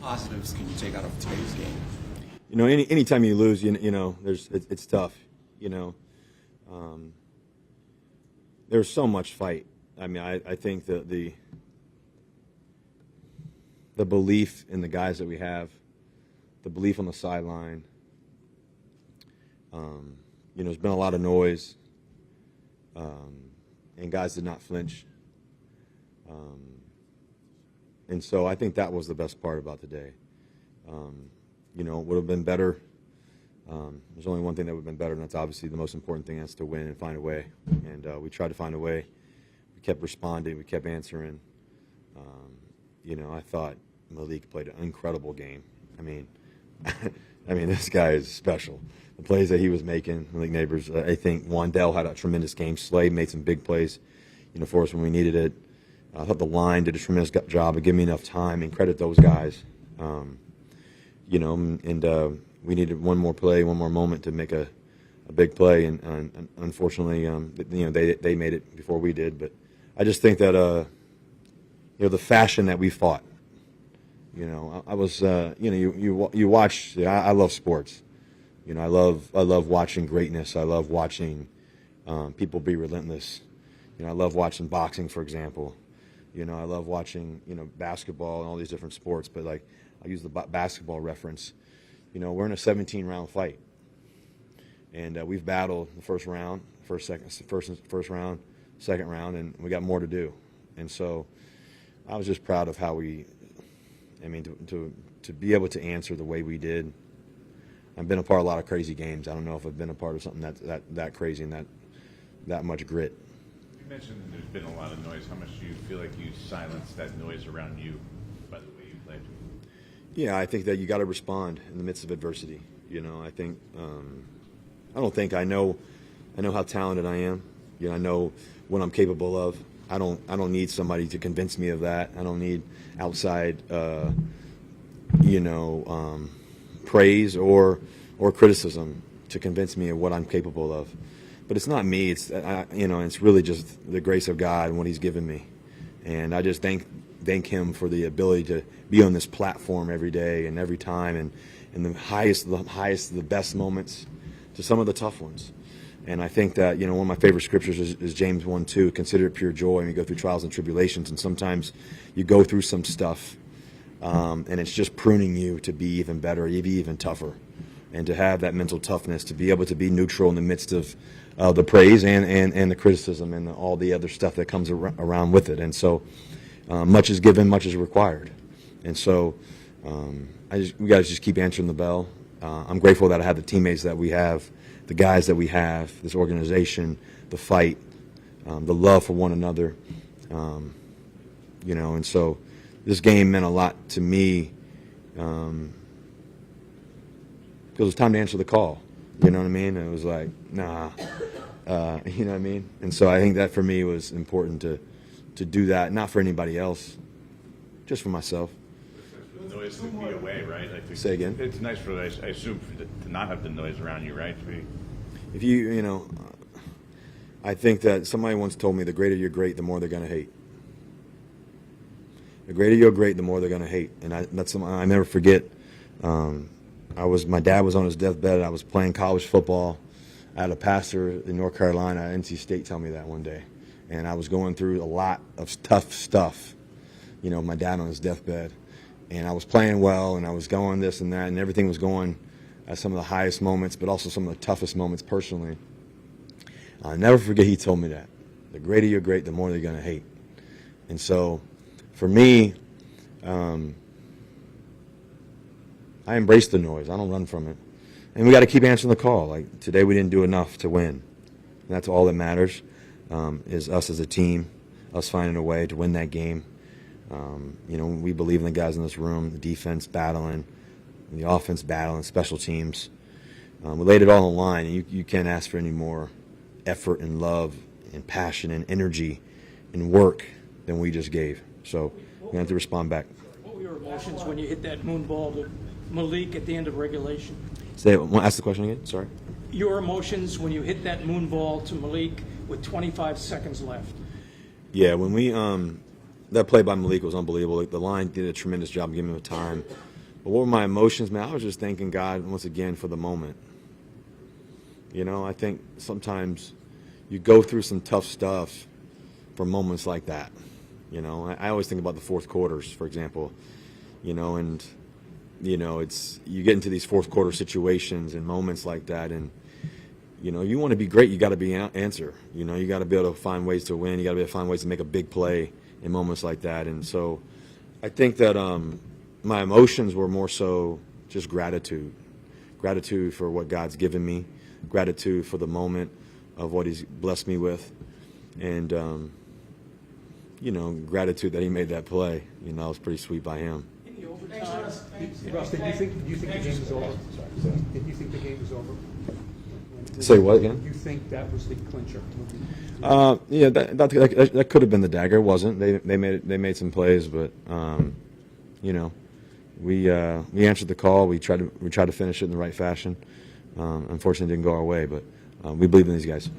positives can you take out of today's game? You know, anytime you lose, it's tough. There's so much fight. I mean, I think that the belief in the guys that we have, the belief on the sideline. There's been a lot of noise, and guys did not flinch. And so I think that was the best part about today. It would have been better. There's only one thing that would have been better, and that's obviously the most important thing, that's to win and find a way. And we tried to find a way. We kept responding. We kept answering. I thought Malik played an incredible game. I mean, this guy is special. The plays that he was making, Malik Neighbors, I think Wandell had a tremendous game. Slade made some big plays, for us when we needed it. I thought the line did a tremendous job of giving me enough time, and credit those guys. We needed one more play, one more moment to make a big play, and unfortunately, they made it before we did. But I just think that the fashion that we fought. I was you watch. I love sports. I love watching greatness. I love watching people be relentless. I love watching boxing, for example. I love watching basketball and all these different sports. But I use the basketball reference. We're in a 17-round fight, and we've battled the first round, first round, second round, and we got more to do. And so, I was just proud of how to be able to answer the way we did. I've been a part of a lot of crazy games. I don't know if I've been a part of something that crazy and that much grit. You mentioned that there's been a lot of noise. How much do you feel like you silenced that noise around you by the way you played? Yeah, I think that you got to respond in the midst of adversity. I think I don't think I know how talented I am. I know what I'm capable of. I don't need somebody to convince me of that. I don't need outside praise or criticism to convince me of what I'm capable of. But it's not me. It's really just the grace of God and what He's given me, and I just thank Him for the ability to be on this platform every day and every time, and the highest, the best moments to some of the tough ones. And I think that one of my favorite scriptures is James 1:2. Consider it pure joy when you go through trials and tribulations, and sometimes you go through some stuff, and it's just pruning you to be even better, even tougher, and to have that mental toughness, to be able to be neutral in the midst of the praise and the criticism and all the other stuff that comes around with it. And so much is given, much is required. And so we got to just keep answering the bell. I'm grateful that I have the teammates that we have, the guys that we have, this organization, the fight, the love for one another. And so this game meant a lot to me because it was time to answer the call. You know what I mean? It was like, nah. You know what I mean? And so I think that for me was important to do that, not for anybody else, just for myself. The noise to be away, right? Say again? It's nice for, I assume, to not have the noise around you, right? If I think that somebody once told me the greater you're great, the more they're going to hate. The greater you're great, the more they're going to hate. And that's something I never forget. My dad was on his deathbed. I was playing college football. I had a pastor in North Carolina at NC State tell me that one day. And I was going through a lot of tough stuff, my dad on his deathbed. And I was playing well, and I was going this and that, and everything was going at some of the highest moments, but also some of the toughest moments personally. I'll never forget he told me that. The greater you're great, the more they're going to hate. And so for me, I embrace the noise. I don't run from it. And we got to keep answering the call. Like today we didn't do enough to win. And that's all that matters, is us as a team, us finding a way to win that game. We believe in the guys in this room, the defense battling, the offense battling, special teams. We laid it all on the line, and you can't ask for any more effort and love and passion and energy and work than we just gave. So we have to respond back. What were your emotions when you hit that moon ball to Malik at the end of regulation? Ask the question again. Sorry. Your emotions when you hit that moon ball to Malik with 25 seconds left. Yeah, when we that play by Malik was unbelievable. The line did a tremendous job giving him time. But what were my emotions, man? I was just thanking God once again for the moment. You know, I think sometimes you go through some tough stuff for moments like that. You know, I always think about the fourth quarters, for example. You know, and you know, it's you get into these fourth quarter situations and moments like that, and you know, you want to be great, you got to be answer. You know, you got to be able to find ways to win. You got to be able to find ways to make a big play in moments like that. And so, I think that my emotions were more so just gratitude for what God's given me, gratitude for the moment of what He's blessed me with, and you know, gratitude that He made that play. You know, it was pretty sweet by Him. In the overtime, Russ, did you think the game was over? Did you think the game was over? Say what again? You think that was the clincher? Yeah, that could have been the dagger. It wasn't. They made some plays, but you know, we answered the call. We tried to finish it in the right fashion. Unfortunately, it didn't go our way, but we believe in these guys.